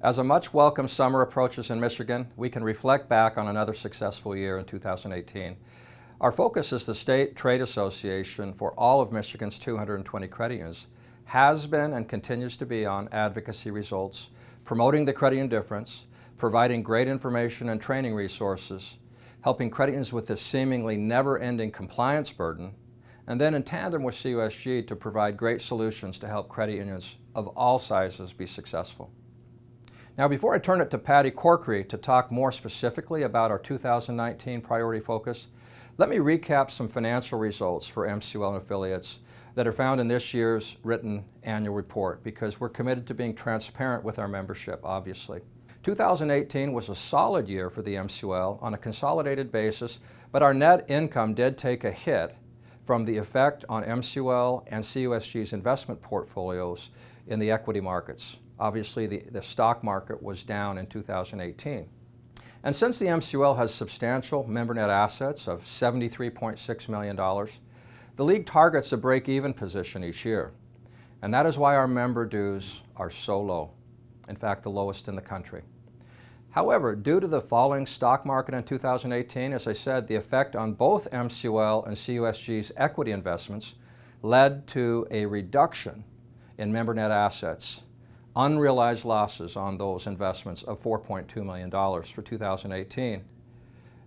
As a much welcome summer approaches in Michigan, we can reflect back on another successful year in 2018. Our focus as the State Trade Association for all of Michigan's 220 credit unions has been and continues to be on advocacy results, promoting the credit union difference, providing great information and training resources, helping credit unions with this seemingly never-ending compliance burden, and then in tandem with CUSG to provide great solutions to help credit unions of all sizes be successful. Now, before I turn it to Patty Corkery to talk more specifically about our 2019 priority focus, let me recap some financial results for MCUL and affiliates that are found in this year's written annual report, because we're committed to being transparent with our membership, obviously. 2018 was a solid year for the MCUL on a consolidated basis, but our net income did take a hit from the effect on MCUL and CUSG's investment portfolios in the equity markets. Obviously, the stock market was down in 2018. And since the MCUL has substantial member net assets of $73.6 million, the league targets a break-even position each year. And that is why our member dues are so low, in fact, the lowest in the country. However, due to the falling stock market in 2018, as I said, the effect on both MCUL and CUSG's equity investments led to a reduction in member net assets, unrealized losses on those investments of $4.2 million for 2018.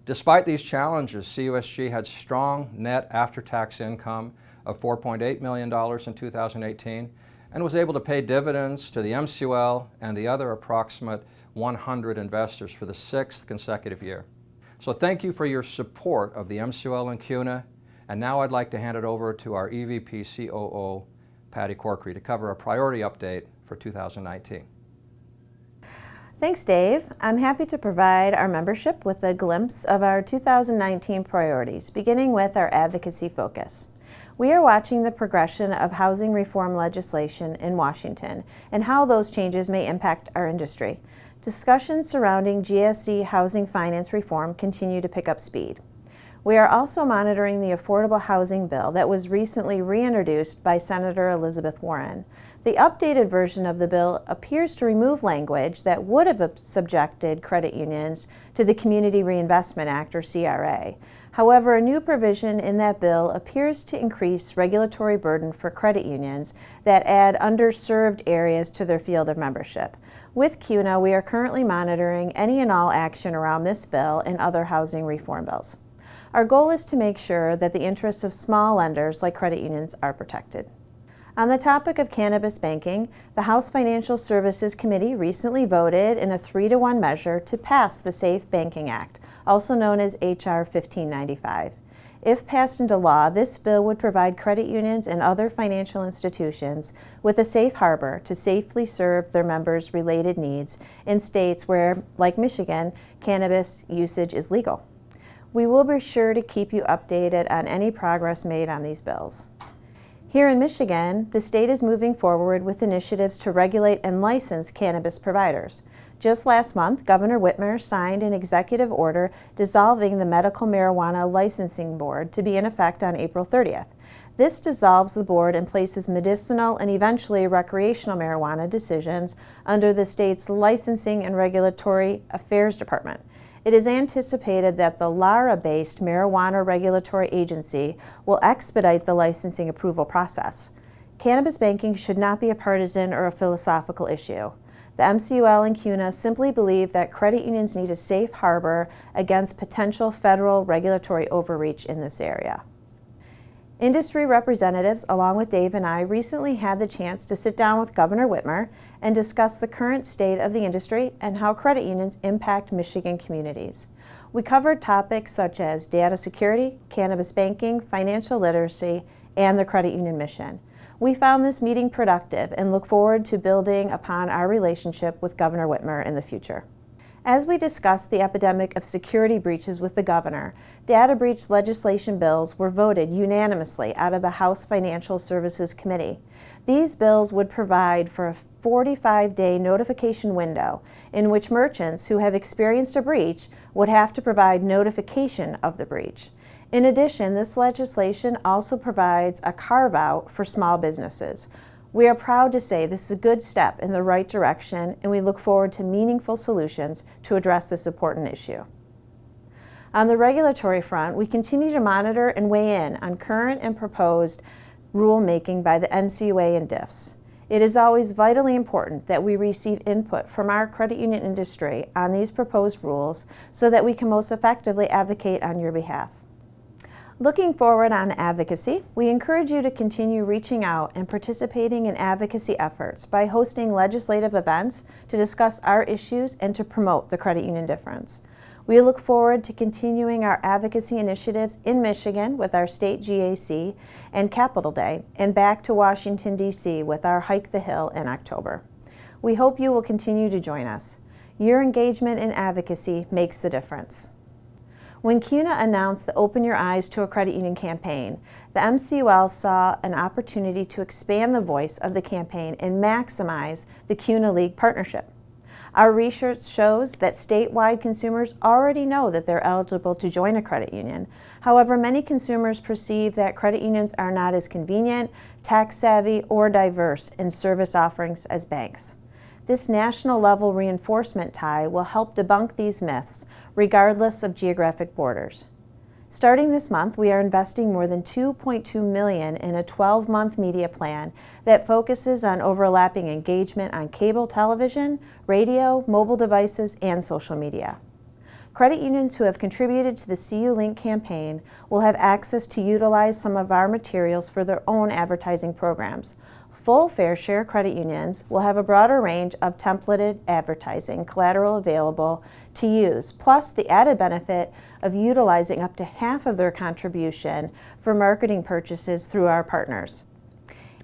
Despite these challenges, CUSG had strong net after-tax income of $4.8 million in 2018 and was able to pay dividends to the MCUL and the other approximate 100 investors for the 6th consecutive year. So thank you for your support of the MCUL and CUNA, and now I'd like to hand it over to our EVP COO, Patty Corkery, to cover a priority update for 2019. Thanks, Dave. I'm happy to provide our membership with a glimpse of our 2019 priorities, beginning with our advocacy focus. We are watching the progression of housing reform legislation in Washington and how those changes may impact our industry. Discussions surrounding GSE housing finance reform continue to pick up speed. We are also monitoring the affordable housing bill that was recently reintroduced by Senator Elizabeth Warren. The updated version of the bill appears to remove language that would have subjected credit unions to the Community Reinvestment Act, or CRA. However, a new provision in that bill appears to increase regulatory burden for credit unions that add underserved areas to their field of membership. With CUNA, we are currently monitoring any and all action around this bill and other housing reform bills. Our goal is to make sure that the interests of small lenders like credit unions are protected. On the topic of cannabis banking, the House Financial Services Committee recently voted in a 3-to-1 measure to pass the SAFE Banking Act, also known as H.R. 1595. If passed into law, this bill would provide credit unions and other financial institutions with a safe harbor to safely serve their members' related needs in states where, like Michigan, cannabis usage is legal. We will be sure to keep you updated on any progress made on these bills. Here in Michigan, the state is moving forward with initiatives to regulate and license cannabis providers. Just last month, Governor Whitmer signed an executive order dissolving the Medical Marijuana Licensing Board to be in effect on April 30th. This dissolves the board and places medicinal and eventually recreational marijuana decisions under the state's Licensing and Regulatory Affairs Department. It is anticipated that the Lara-based Marijuana Regulatory Agency will expedite the licensing approval process. Cannabis banking should not be a partisan or a philosophical issue. The MCUL and CUNA simply believe that credit unions need a safe harbor against potential federal regulatory overreach in this area. Industry representatives, along with Dave and I, recently had the chance to sit down with Governor Whitmer and discuss the current state of the industry and how credit unions impact Michigan communities. We covered topics such as data security, cannabis banking, financial literacy, and the credit union mission. We found this meeting productive and look forward to building upon our relationship with Governor Whitmer in the future. As we discussed the epidemic of security breaches with the governor, data breach legislation bills were voted unanimously out of the House Financial Services Committee. These bills would provide for a 45-day notification window in which merchants who have experienced a breach would have to provide notification of the breach. In addition, this legislation also provides a carve-out for small businesses. We are proud to say this is a good step in the right direction, and we look forward to meaningful solutions to address this important issue. On the regulatory front, we continue to monitor and weigh in on current and proposed rulemaking by the NCUA and DIFs. It is always vitally important that we receive input from our credit union industry on these proposed rules so that we can most effectively advocate on your behalf. Looking forward on advocacy, we encourage you to continue reaching out and participating in advocacy efforts by hosting legislative events to discuss our issues and to promote the credit union difference. We look forward to continuing our advocacy initiatives in Michigan with our state GAC and Capitol Day, and back to Washington, D.C. with our Hike the Hill in October. We hope you will continue to join us. Your engagement in advocacy makes the difference. When CUNA announced the Open Your Eyes to a Credit Union campaign, the MCUL saw an opportunity to expand the voice of the campaign and maximize the CUNA League partnership. Our research shows that statewide consumers already know that they're eligible to join a credit union. However, many consumers perceive that credit unions are not as convenient, tax-savvy, or diverse in service offerings as banks. This national level reinforcement tie will help debunk these myths, regardless of geographic borders. Starting this month, we are investing more than $2.2 million in a 12-month media plan that focuses on overlapping engagement on cable television, radio, mobile devices, and social media. Credit unions who have contributed to the CU Link campaign will have access to utilize some of our materials for their own advertising programs. Full Fair Share credit unions will have a broader range of templated advertising collateral available to use, plus the added benefit of utilizing up to half of their contribution for marketing purchases through our partners.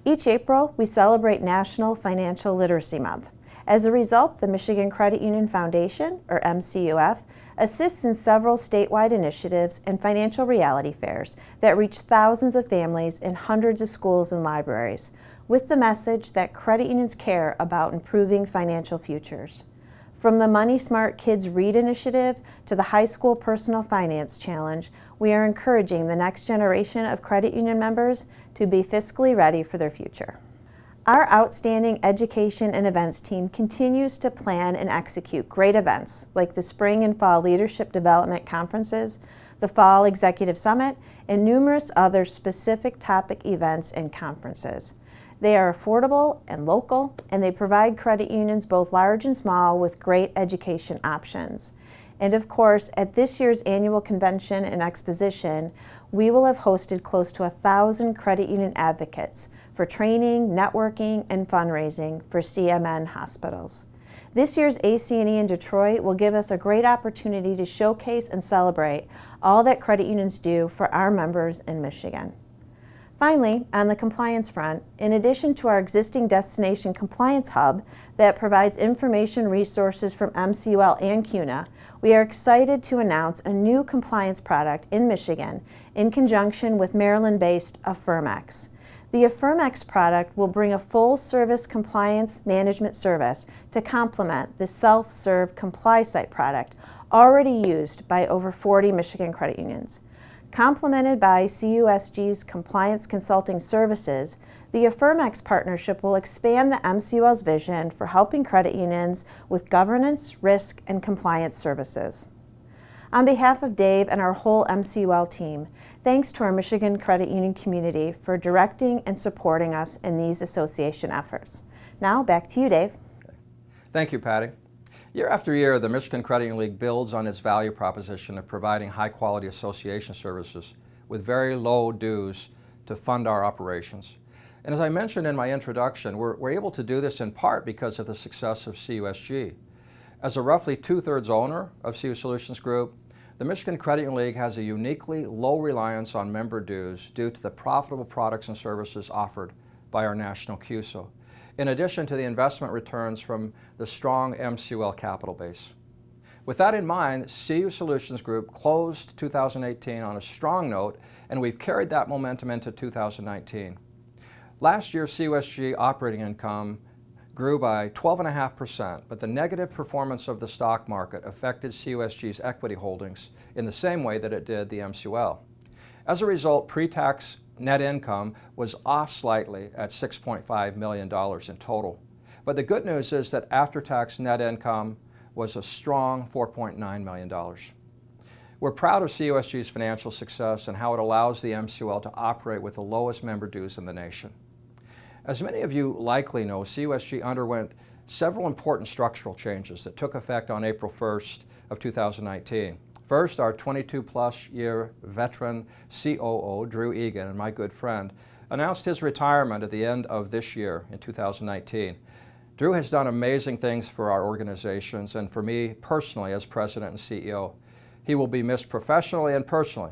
Each April, we celebrate National Financial Literacy Month. As a result, the Michigan Credit Union Foundation, or MCUF, assists in several statewide initiatives and financial reality fairs that reach thousands of families in hundreds of schools and libraries, with the message that credit unions care about improving financial futures. From the Money Smart Kids Read initiative to the High School Personal Finance Challenge, we are encouraging the next generation of credit union members to be fiscally ready for their future. Our outstanding education and events team continues to plan and execute great events like the Spring and Fall Leadership Development Conferences, the Fall Executive Summit, and numerous other specific topic events and conferences. They are affordable and local, and they provide credit unions, both large and small, with great education options. And of course, at this year's annual convention and exposition, we will have hosted close to 1,000 credit union advocates for training, networking, and fundraising for CMN hospitals. This year's AC&E in Detroit will give us a great opportunity to showcase and celebrate all that credit unions do for our members in Michigan. Finally, on the compliance front, in addition to our existing Destination Compliance Hub that provides information resources from MCUL and CUNA, we are excited to announce a new compliance product in Michigan in conjunction with Maryland-based Affirmex. The Affirmex product will bring a full-service compliance management service to complement the self-serve ComplySite product already used by over 40 Michigan credit unions. Complemented by CUSG's compliance consulting services, the Affirmex partnership will expand the MCUL's vision for helping credit unions with governance, risk, and compliance services. On behalf of Dave and our whole MCUL team, thanks to our Michigan credit union community for directing and supporting us in these association efforts. Now, back to you, Dave. Thank you, Patty. Year after year, the Michigan Credit Union League builds on its value proposition of providing high-quality association services with very low dues to fund our operations. And as I mentioned in my introduction, we're able to do this in part because of the success of CUSG. As a roughly two-thirds owner of CU Solutions Group, the Michigan Credit Union League has a uniquely low reliance on member dues due to the profitable products and services offered by our national CUSO, in addition to the investment returns from the strong MCUL capital base. With that in mind, CU Solutions Group closed 2018 on a strong note, and we've carried that momentum into 2019. Last year, CUSG operating income grew by 12.5%, but the negative performance of the stock market affected CUSG's equity holdings in the same way that it did the MCUL. As a result, pre-tax net income was off slightly at $6.5 million in total. But the good news is that after-tax net income was a strong $4.9 million. We're proud of CUSG's financial success and how it allows the MCUL to operate with the lowest member dues in the nation. As many of you likely know, CUSG underwent several important structural changes that took effect on April 1st of 2019. First, our 22-plus year veteran COO, Drew Egan, and my good friend, announced his retirement at the end of this year in 2019. Drew has done amazing things for our organizations and for me personally as president and CEO. He will be missed professionally and personally.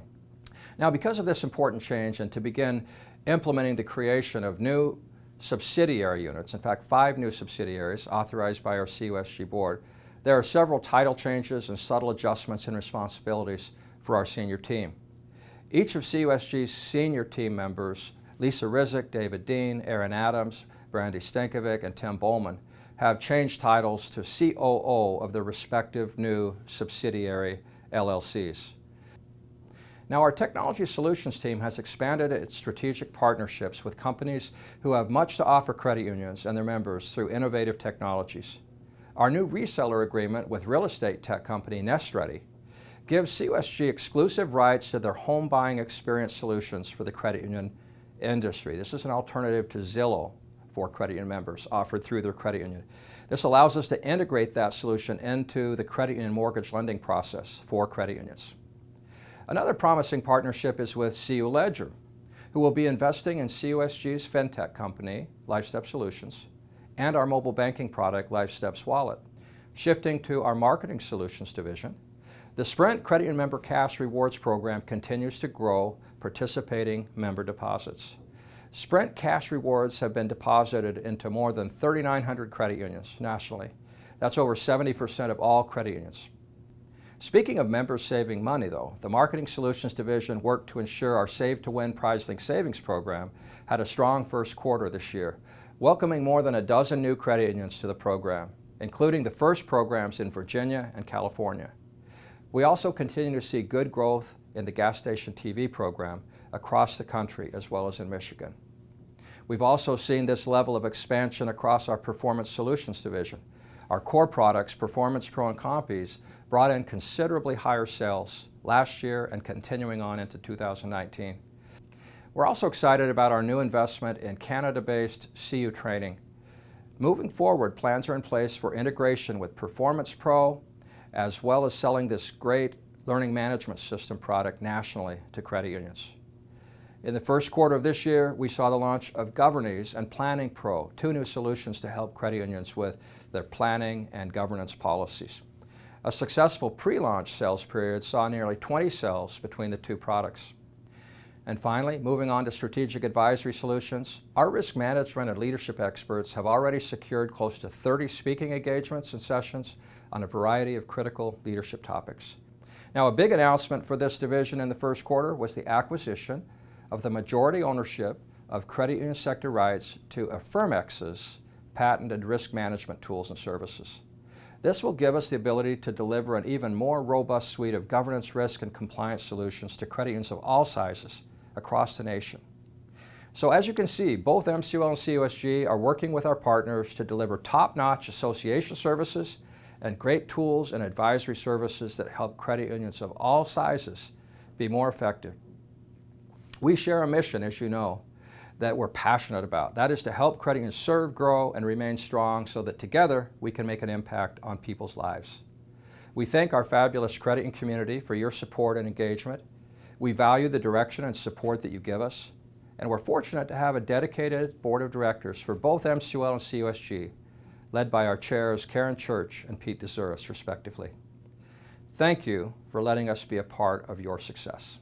Now, because of this important change and to begin implementing the creation of new subsidiary units, in fact 5 new subsidiaries authorized by our CUSG board, there are several title changes and subtle adjustments in responsibilities for our senior team. Each of CUSG's senior team members, Lisa Rizek, David Dean, Aaron Adams, Brandy Stankovic, and Tim Bowman, have changed titles to COO of their respective new subsidiary LLCs. Now, our Technology Solutions team has expanded its strategic partnerships with companies who have much to offer credit unions and their members through innovative technologies. Our new reseller agreement with real estate tech company NestReady gives CUSG exclusive rights to their home buying experience solutions for the credit union industry. This is an alternative to Zillow for credit union members offered through their credit union. This allows us to integrate that solution into the credit union mortgage lending process for credit unions. Another promising partnership is with CU Ledger, who will be investing in CUSG's fintech company, LifeStep Solutions, and our mobile banking product, LifeStep's Wallet. Shifting to our Marketing Solutions division, the Sprint Credit Union Member Cash Rewards program continues to grow participating member deposits. Sprint Cash Rewards have been deposited into more than 3,900 credit unions nationally. That's over 70% of all credit unions. Speaking of members saving money, though, the Marketing Solutions division worked to ensure our Save to Win PrizeLink savings program had a strong first quarter this year, welcoming more than a dozen new credit unions to the program, including the first programs in Virginia and California. We also continue to see good growth in the gas station TV program across the country as well as in Michigan. We've also seen this level of expansion across our Performance Solutions division. Our core products, Performance Pro and Compies, brought in considerably higher sales last year and continuing on into 2019. We're also excited about our new investment in Canada-based CU Training. Moving forward, plans are in place for integration with Performance Pro, as well as selling this great learning management system product nationally to credit unions. In the first quarter of this year, we saw the launch of Governese and Planning Pro, 2 new solutions to help credit unions with their planning and governance policies. A successful pre-launch sales period saw nearly 20 sales between the 2 products. And finally, moving on to Strategic Advisory Solutions, our risk management and leadership experts have already secured close to 30 speaking engagements and sessions on a variety of critical leadership topics. Now, a big announcement for this division in the first quarter was the acquisition of the majority ownership of credit union sector rights to Affirmex's patented risk management tools and services. This will give us the ability to deliver an even more robust suite of governance, risk, and compliance solutions to credit unions of all sizes across the nation. So as you can see, both MCUL and CUSG are working with our partners to deliver top-notch association services and great tools and advisory services that help credit unions of all sizes be more effective. We share a mission, as you know, that we're passionate about. That is to help credit unions serve, grow, and remain strong so that together we can make an impact on people's lives. We thank our fabulous credit union community for your support and engagement. We value the direction and support that you give us, and we're fortunate to have a dedicated board of directors for both MCUL and CUSG, led by our chairs Karen Church and Pete DeZuris, respectively. Thank you for letting us be a part of your success.